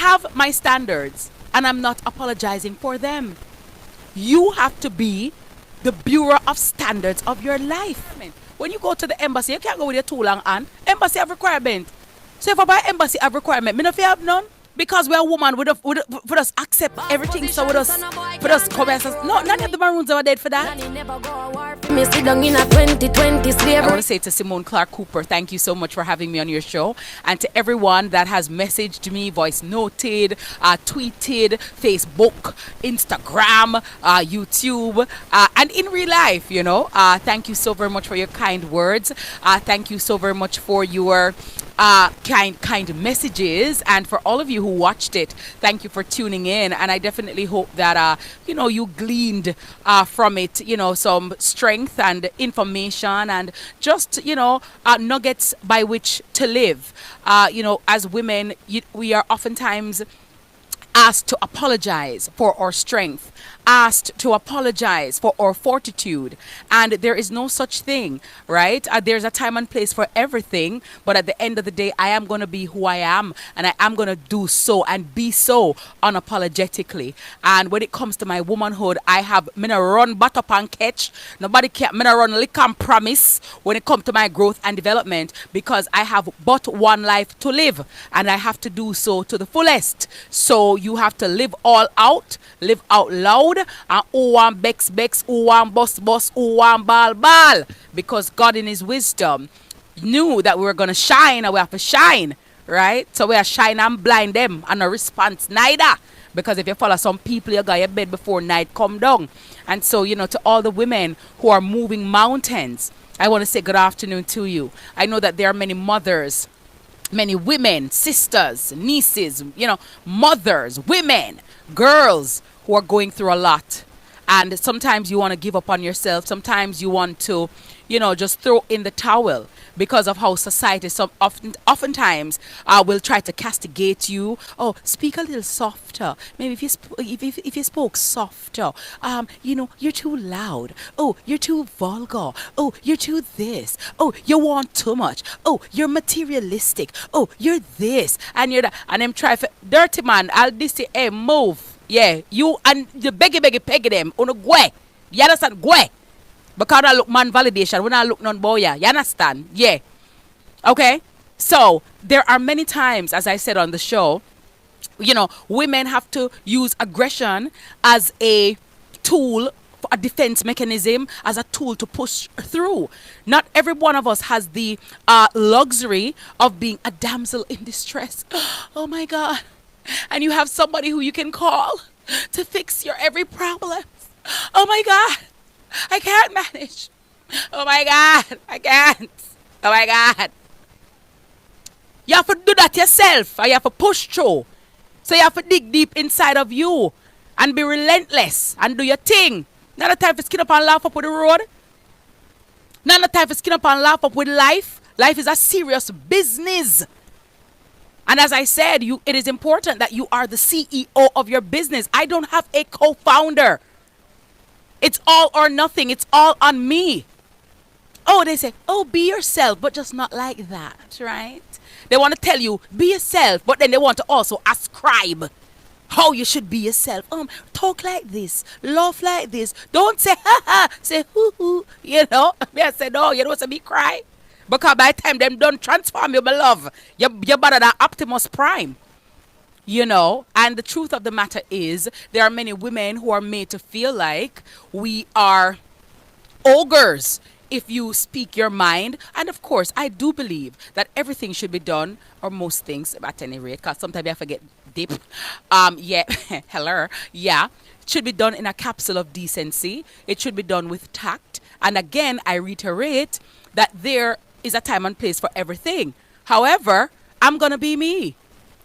have my standards and I'm not apologizing for them. You have to be the bureau of standards of your life. When you go to the embassy, you can't go with your too long on. Embassy have requirement. So if I buy embassy have requirement, me no fi have none. Because we're a woman, we just accept everything. So we just come and say, no, none of the Maroons are dead for that. I want to say to Simone Clark Cooper, thank you so much for having me on your show. And to everyone that has messaged me, voice noted, tweeted, Facebook, Instagram, YouTube, and in real life, thank you so very much for your kind words. Thank you so very much for your kind messages, and for all of you who watched it, thank you for tuning in. And I definitely hope that you gleaned from it some strength and information, and just nuggets by which to live. As women, we are oftentimes asked to apologize for our strength, asked to apologize for our fortitude, and there is no such thing, right? There's a time and place for everything, but at the end of the day, I am going to be who I am, and I am going to do so and be so unapologetically. And when it comes to my womanhood, I have me no run butt up and catch. Nobody can me no run lick and promise when it comes to my growth and development, because I have but one life to live, and I have to do so to the fullest. So you have to live all out, live out loud, and who want bex, who want boss, who want ball, because God in his wisdom knew that we were going to shine, and we have to shine, right? So we are shine and blind them, and no response neither. Because if you follow some people, you got your bed before night come down. And so, to all the women who are moving mountains, I want to say good afternoon to you. I know that there are many mothers, many women, sisters, nieces, mothers, women, girls who are going through a lot. And sometimes you want to give up on yourself. Sometimes you want to, just throw in the towel because of how society oftentimes will try to castigate you. Oh, speak a little softer. Maybe if you spoke softer, you're too loud. Oh, you're too vulgar. Oh, you're too this. Oh, you want too much. Oh, you're materialistic. Oh, you're this and you're that. And them try for dirty man. I'll this say, hey, move. Yeah, you and the beggy peggy them on a gwe. You understand? Gwe. Because I look man validation when I look non boy. You understand? Yeah. Okay. So there are many times, as I said on the show, women have to use aggression as a tool, a defense mechanism, as a tool to push through. Not every one of us has the luxury of being a damsel in distress. Oh my God. And you have somebody who you can call to fix your every problem. Oh my God, I can't manage. Oh my God, I can't. Oh my God. You have to do that yourself, or you have to push through. So you have to dig deep inside of you and be relentless and do your thing. Not the time for skin up and laugh up with the road. Not the time for skin up and laugh up with life. Life is a serious business. And as I said, it is important that you are the CEO of your business. I don't have a co-founder. It's all or nothing. It's all on me. Oh, they say, oh, be yourself, but just not like that, right? They want to tell you, be yourself, but then they want to also ascribe how you should be yourself. Talk like this, laugh like this. Don't say, ha ha, say, hoo hoo, I said, no, you don't want to be cry. Because by the time them don't transform you, my love, you're better than Optimus Prime. And the truth of the matter is, there are many women who are made to feel like we are ogres if you speak your mind. And of course, I do believe that everything should be done, or most things at any rate, because sometimes I forget deep. Yeah, hello. Yeah, it should be done in a capsule of decency. It should be done with tact. And again, I reiterate that there is a time and place for everything. However, I'm going to be me.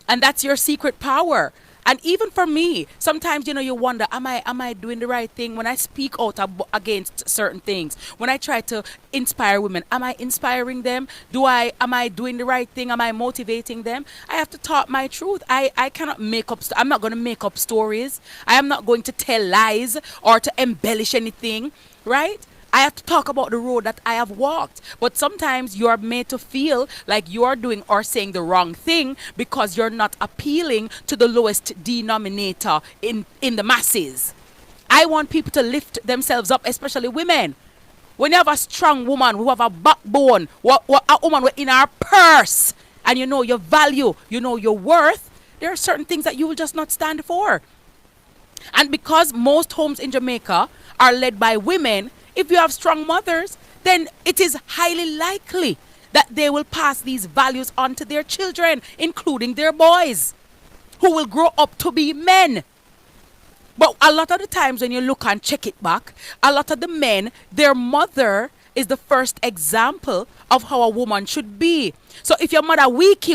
And that's your secret power. And even for me, sometimes, you wonder, am I doing the right thing? When I speak out against certain things, when I try to inspire women, am I inspiring them? Am I doing the right thing? Am I motivating them? I have to talk my truth. I cannot make up, I'm not going to make up stories. I am not going to tell lies or to embellish anything, right? I have to talk about the road that I have walked. But sometimes you are made to feel like you are doing or saying the wrong thing because you're not appealing to the lowest denominator in the masses. I want people to lift themselves up, especially women. When you have a strong woman who have a backbone, a woman in her purse, and you know your value, you know your worth, there are certain things that you will just not stand for. And because most homes in Jamaica are led by women, if you have strong mothers, then it is highly likely that they will pass these values on to their children, including their boys, who will grow up to be men. But a lot of the times when you look and check it back, a lot of the men, their mother is the first example of how a woman should be. So if your mother weaky,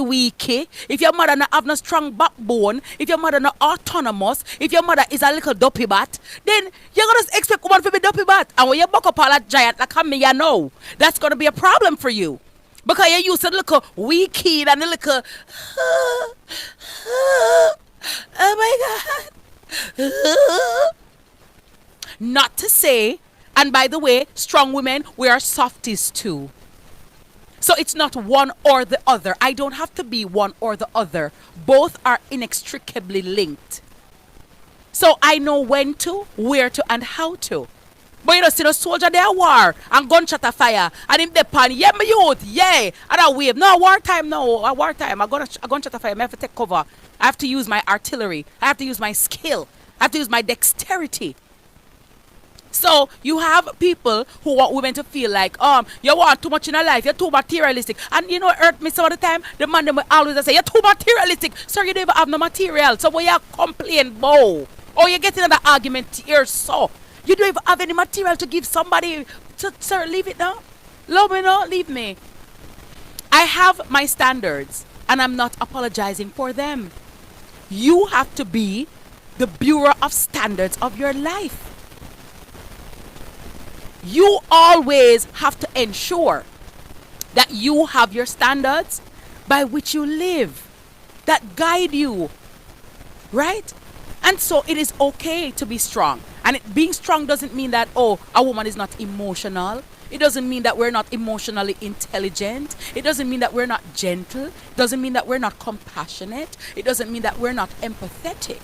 if your mother not have no strong backbone, if your mother not autonomous, if your mother is a little dopey bat, then you're going to expect woman to be dopey bat. And when you buck up all that giant like me, you know, that's going to be a problem for you. Because you're used to the little weak kid and the little, oh my God. Not to say, and by the way, strong women, we are softies too. So it's not one or the other. I don't have to be one or the other. Both are inextricably linked. So I know when to, where to, and how to. But you know, see the soldier there war and gunshot a fire and him depend, yeah, my youth, yeah, and I wave. No, wartime, no, a wartime. I gunshot a fire, I have to take cover. I have to use my artillery. I have to use my skill. I have to use my dexterity. So you have people who want women to feel like, you want too much in your life, you're too materialistic. And you know it hurt me some of the time, the man them will always say, you're too materialistic. Sir, you don't even have no material. So when you complain, bow, or you get another argument here, so you don't even have any material to give somebody. So, sir, leave it now. Love me now, leave me. I have my standards and I'm not apologizing for them. You have to be the bureau of standards of your life. You always have to ensure that you have your standards by which you live, that guide you, right? And so it is okay to be strong. And being strong doesn't mean that, a woman is not emotional. It doesn't mean that we're not emotionally intelligent. It doesn't mean that we're not gentle. It doesn't mean that we're not compassionate. It doesn't mean that we're not empathetic.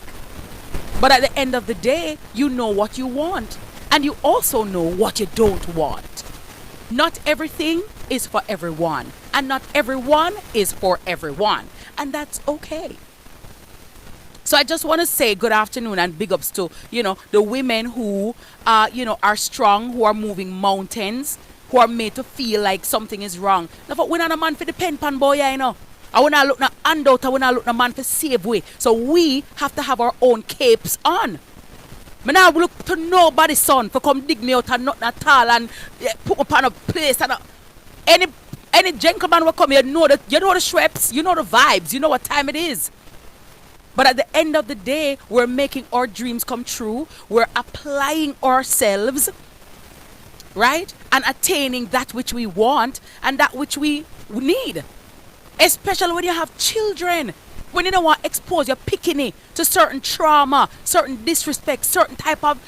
But at the end of the day, you know what you want. And you also know what you don't want. Not everything is for everyone. And not everyone is for everyone. And that's okay. So I just want to say good afternoon and big ups to, the women who, are strong, who are moving mountains, who are made to feel like something is wrong. Now, but we're not a man for the pen pan boy, I know. I want to look na handout, I want to look na man for save way. So we have to have our own capes on. I now look to nobody's son for come dig me out and nothing at all and put me on a place. And any gentleman will come here, you know the shreps, you know the vibes, you know what time it is. But at the end of the day, we're making our dreams come true. We're applying ourselves, right? And attaining that which we want and that which we need. Especially when you have children. When you don't want to expose your picking to certain trauma, certain disrespect, certain type of,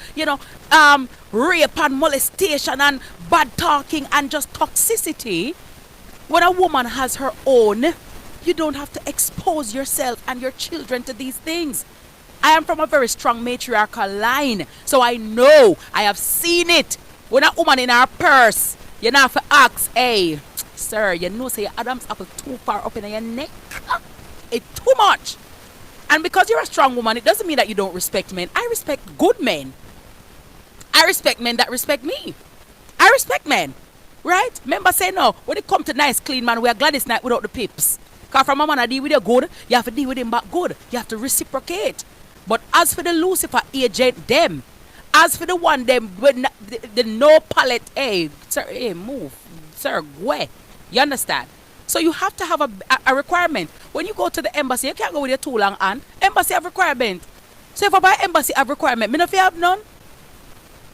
rape and molestation and bad talking and just toxicity. When a woman has her own, you don't have to expose yourself and your children to these things. I am from a very strong matriarchal line, so I know, I have seen it. When a woman in her purse, you know, have to ask, hey, sir, you know, say your Adam's apple too far up in your neck. It's too much. And because you're a strong woman, it doesn't mean that you don't respect men. I respect good men. I respect men that respect me. I respect men, right? Remember say no, when it comes to nice, clean man, we are glad it's not without the pips. Because from a man I deal with you good, you have to deal with him back good. You have to reciprocate. But as for the Lucifer agent, them, as for the one them with the no palette, hey, sir, hey, move, sir, go. You understand? So you have to have a requirement. When you go to the embassy, you can't go with your too long hand. Embassy have requirement. So if I buy embassy have requirement, me no have none.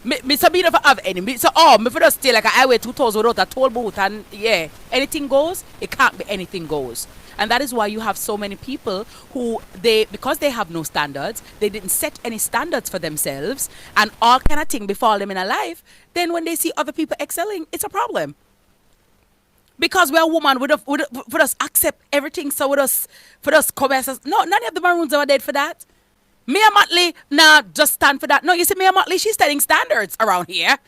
Me so me never have any. Me for just stay like a highway 2000 without a toll booth and yeah, anything goes. It can't be anything goes. And that is why you have so many people who because they have no standards, they didn't set any standards for themselves, and all kind of thing befall them in a life. Then when they see other people excelling, it's a problem. Because we're a woman, would us accept everything. So for us come as no, none of the Maroons are dead for that. Mia Motley, nah, just stand for that. No, you see, Mia Motley, she's setting standards around here.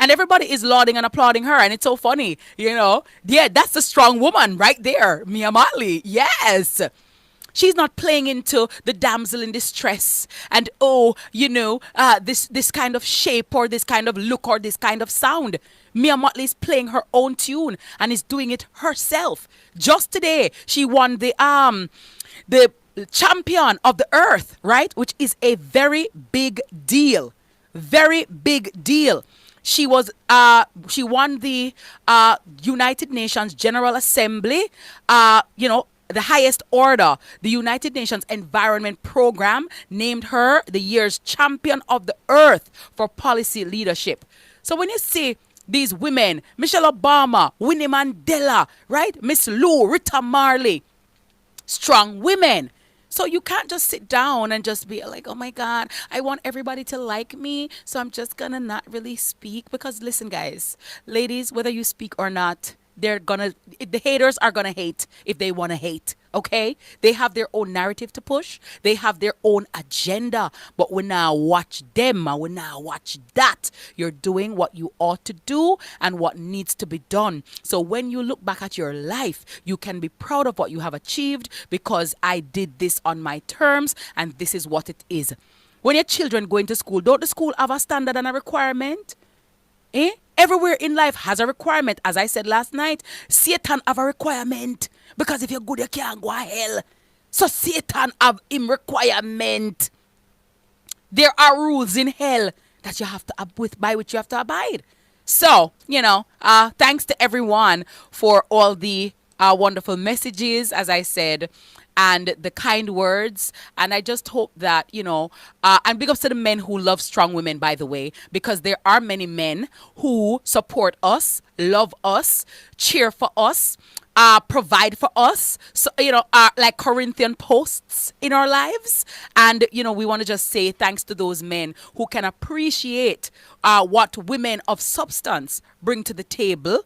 And everybody is lauding and applauding her. And it's so funny, you know. Yeah, that's a strong woman right there. Mia Motley, yes. She's not playing into the damsel in distress and, this kind of shape or this kind of look or this kind of sound. Mia Motley is playing her own tune and is doing it herself. Just today, she won the champion of the earth, right? Which is a very big deal. Very big deal. She won the United Nations General Assembly, the highest order. The United Nations Environment Program named her the year's champion of the earth for policy leadership. So when you see these women, Michelle Obama, Winnie Mandela, right? Miss Lou, Rita Marley, strong women. So you can't just sit down and just be like, oh my God, I want everybody to like me, so I'm just gonna not really speak. Because listen, guys, ladies, whether you speak or not, the haters are gonna hate if they wanna hate. Okay? They have their own narrative to push. They have their own agenda. But we now watch them and we now watch that. You're doing what you ought to do and what needs to be done. So when you look back at your life, you can be proud of what you have achieved because I did this on my terms and this is what it is. When your children go into school, don't the school have a standard and a requirement? Everywhere in life has a requirement. As I said last night, Satan have a requirement. Because if you're good, you can't go to hell. So Satan have him requirement. There are rules in hell that you have to by which you have to abide. So, thanks to everyone for all the wonderful messages, as I said, and the kind words. And I just hope that, and big ups to the men who love strong women, by the way, because there are many men who support us, love us, cheer for us, provide for us, so like Corinthian posts in our lives. And we want to just say thanks to those men who can appreciate what women of substance bring to the table.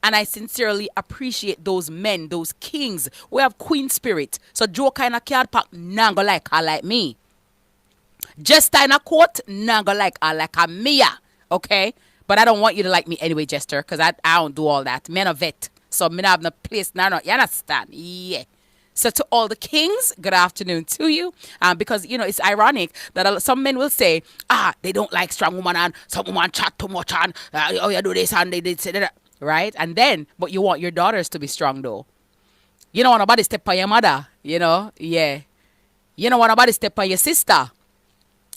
And I sincerely appreciate those men, those kings. We have queen spirit. So Joe kind of card pack, nah go like her like me. Jester in a court, nah go like her like a Mia. Okay? But I don't want you to like me anyway, Jester, because I don't do all that. Men are vet. So me not have no place now. You understand? Yeah. So to all the kings, good afternoon to you. Because, it's ironic that some men will say, they don't like strong woman and some woman chat too much and, you do this and they did say that. Right? And then, but you want your daughters to be strong though. You don't want nobody step on your mother, Yeah. You don't want nobody step on your sister.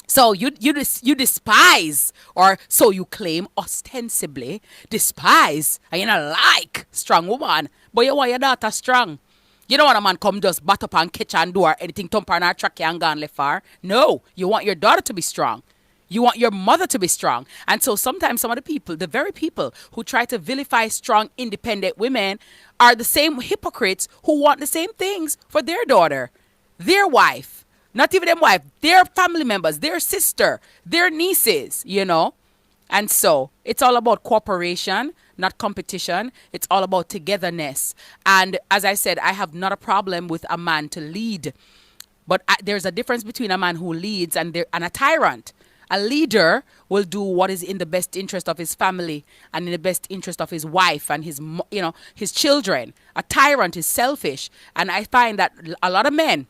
So you despise, or so you claim ostensibly, despise, and you don't like strong woman, but you want your daughter strong. You don't want a man come just bat up and catch and do or anything, thump on her track and gone left far. No, you want your daughter to be strong. You want your mother to be strong. And so sometimes some of the people, the very people who try to vilify strong, independent women are the same hypocrites who want the same things for their daughter, their wife, not even their wife, their family members, their sister, their nieces, And so it's all about cooperation, not competition. It's all about togetherness. And as I said, I have not a problem with a man to lead. But there's a difference between a man who leads and a tyrant. A leader will do what is in the best interest of his family and in the best interest of his wife and his children. A tyrant is selfish. And I find that a lot of men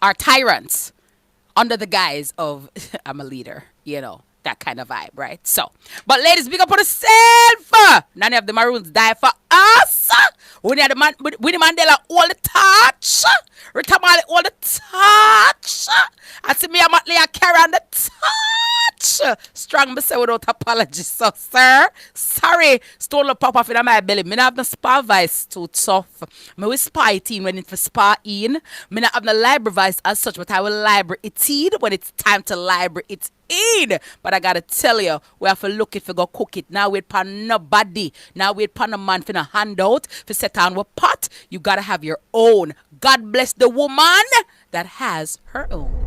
are tyrants under the guise of, I'm a leader, that kind of vibe, right? So, but ladies, big up on yourself. None of the Maroons die for us. Winnie Mandela all the touch. Rita Marley all the touch. I see me and Motley carry on the touch. Strong me say without apology, so sir. Sorry, stone pop off in my belly. Me not have no spa vice too tough. Me will spa it in when it's for spa in. Me not have no library vice as such, but I will library it in when it's time to library it in. But I gotta tell you, we have to look if we go cook it. Now wait pan nobody. Now wait pan a man for a handout. For set on what pot, you gotta have your own. God bless the woman that has her own.